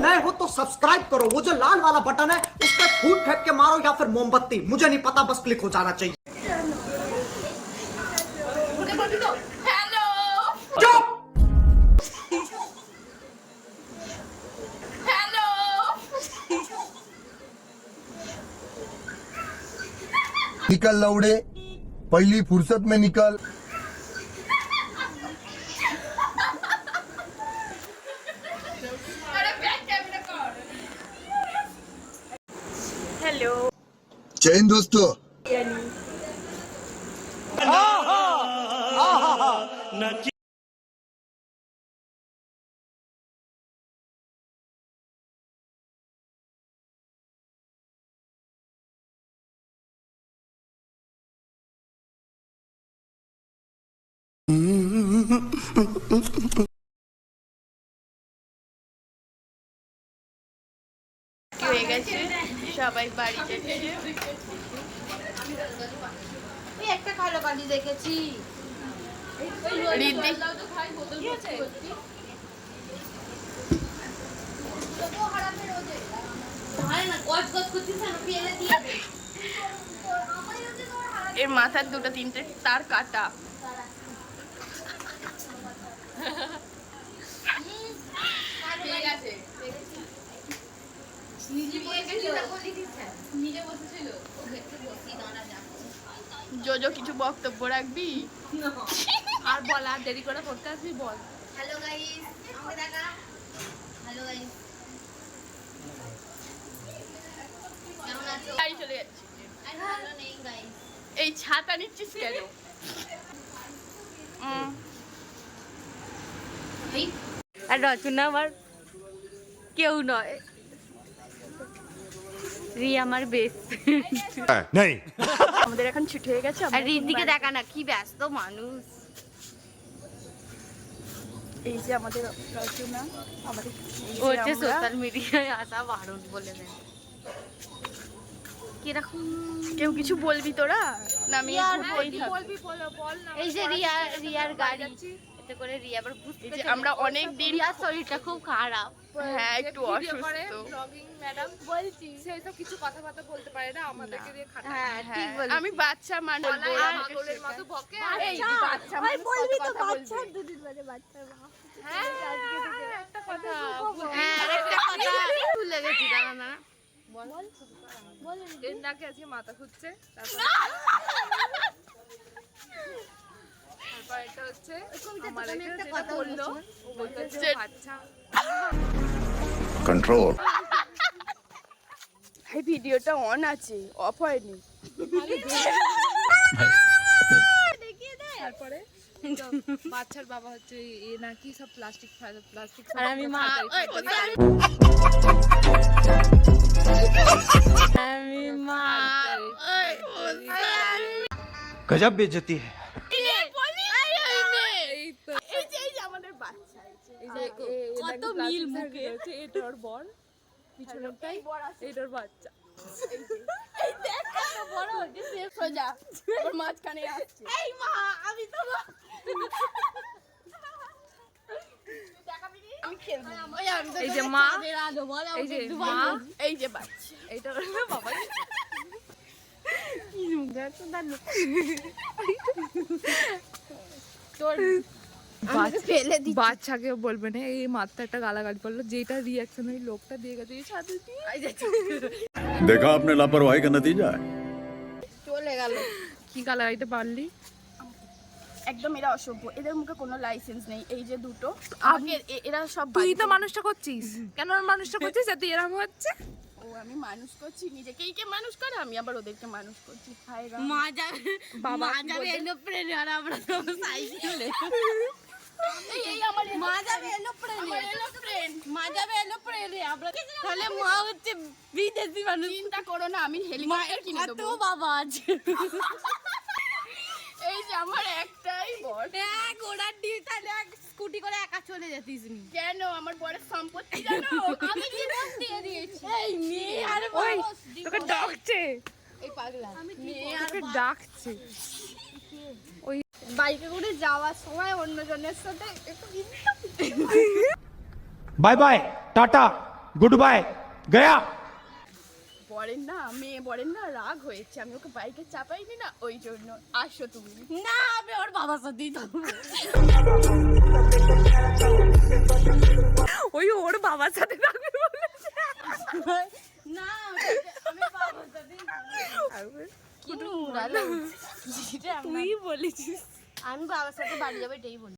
नए हो तो सब्सक्राइब करो, वो जो लाल वाला बटन है उस पर फूट फेंक के मारो या फिर मोमबत्ती, मुझे नहीं पता, बस क्लिक हो जाना चाहिए। हेलो चुप। हेलो निकल लौड़े, पहली फुर्सत में निकल। अरे बैक कैमरा कर। हेलो जय हिंद दोस्तों। কি হয়ে গেছে, সবাই বাড়ি যাচ্ছে। এই একটা কালো বালি দেখেছি। রিদ্ধি এর মাথার দুটো তিনটে তার কাটা। ঠিক আছে জোজো কিছু বক্তব্য রাখবি? আর বল, আর দেরি করে করতে আসবি, বল। হ্যালো গাইস, আমাকে দেখা। হ্যালো গাইস, কেমন আছো? বাড়ি চলে যাচ্ছি। আর ভালো নেই গাইস। এই ছাতা নিচ্ছিস কেন? আর রচনা আমার কেউ নয়, রিয়া আমার বেস্ট। नहीं আমাদের এখন ছুটি হয়ে গেছে। আর রিদ্দিকে দেখা না, কি ব্যস্ত মানুষ। এই যে আমাদের রচনা, আমাদের ও হচ্ছে সোশ্যাল মিডিয়ায় আসা বারণ বলে দেন। কিরকম কেউ কিছু বলবি তোরা? না আমি আর ঘুরতেই থাকবো। এই যে রিয়ার গাড়ি, এতে করে রিয়া আবার বুঝতে এই যে আমরা অনেক দিন, রিয়ার শরীরটা খুব খারাপ। হ্যাঁ একটু অসুস্থ। বলছি সেই তো কিছু কথাবার্তা বলতে পারে না, আমাদেরকে দিয়ে খাটা। হ্যাঁ ঠিক হ্যাঁ, বলেছিস। আমি বাচ্চা মানুষ, পাগলের মতো বকে। এই বাচ্চা মানুষ কত কথা বলবি? হ্যাঁ একটা কথা হ্যাঁ আরেকটা কথা ভুলে গেছি, দাঁড়া না। এর নাকি আজকে মাথা ঘুরছে। তারপর এটা হচ্ছে আমার একটা কথা বললো, ও বলছে আচ্ছা कंट्रोल এই ভিডিওটা অন আছে, অফ হয়নি। তারপরে বাচ্চার বাবা হচ্ছে এ নাকি সব প্লাস্টিক প্লাস্টিক। আর আমি মা, আমি মা। गजब बेइज्जती है। এই যে আমাদের বাচ্চা, কত মিল মুখে। এটা ওর বর, পিছনেরটাই এটার বাচ্চা। এই দেখ কত বড় হচ্ছে, সোজা ওর মাঝখানে আসছে। এই মা, আমি তো আমি খেলবো। এই যে মা, বল, এই যে মা, এই যে বাচ্চা, এইটা হলো বাবা। তোর ফেলে দি। বাচ্চাকে বলবে না, এই মাত্র একটা গালাগালি করলো, যেটা রিয়াকশন ওই লোকটা দিয়ে গেছে এই সাথে দিয়ে। देखा आपने लापरवाही का नतीजा है। চলে গেল। কি গালাগালিটা পারলি? একদম এরা অসভ্য, এদের মুখে কোনো লাইসেন্স নেই। এই যে দুটো আগে এরা সব তুই বাড়ি তো থেকে- মানুষটা করছিস, কেন ওর মানুষটা করছিস যাতে এরকম হচ্ছে? ও আমি মানুষ করছি, নিজেকেই কে মানুষ করে, আমি আবার ওদেরকে মানুষ করছি। হায় রাম। মা যাবে, বাবা মা যাবে এরোপ্লেনে, আর আমরা তো সাইকেলে। এই আমার মা যাবে এরোপ্লেনে, আমার এরোপ্লেন। মা যাবে এরোপ্লেনে, আমরা তাহলে মা হচ্ছে বিদেশি মানুষ। চিন্তা করো না, আমি হেলিকপ্টার কিনে কত দেবো। বাবা আছে। এই যে আমার একটাই বর। এক ওড়ার দিয়ে তাহলে এক স্কুটি করে একা চলে যেতিস নি। কেন আমার বরের সম্পত্তি জানো? আমি জীবন দিয়ে দিয়েছি। এই মেয়ে আর ওই বস, তোকে ডাকছে, এই পাগলা মেয়ে আর তোকে ডাকছে। বাইকে করে যাওয়ার সময় অন্যজনের সাথে একটু bye bye tata good bye गया। বরেন না মেয়ে বরেন না রাগ হয়েছে, আমি ওকে বাইকে চাপাইনি না, ওই জন্য আসো তুমি। না আমি ওর বাবার সাথেই থাকবো। ওই ওর বাবার সাথে থাকবে বলেছে। না আমি বাবার সাথেই কি নোংরা লাগছে। তুই বলেছিস। আমি বাবার সাথে বাড়ি যাবো এটাই বলি।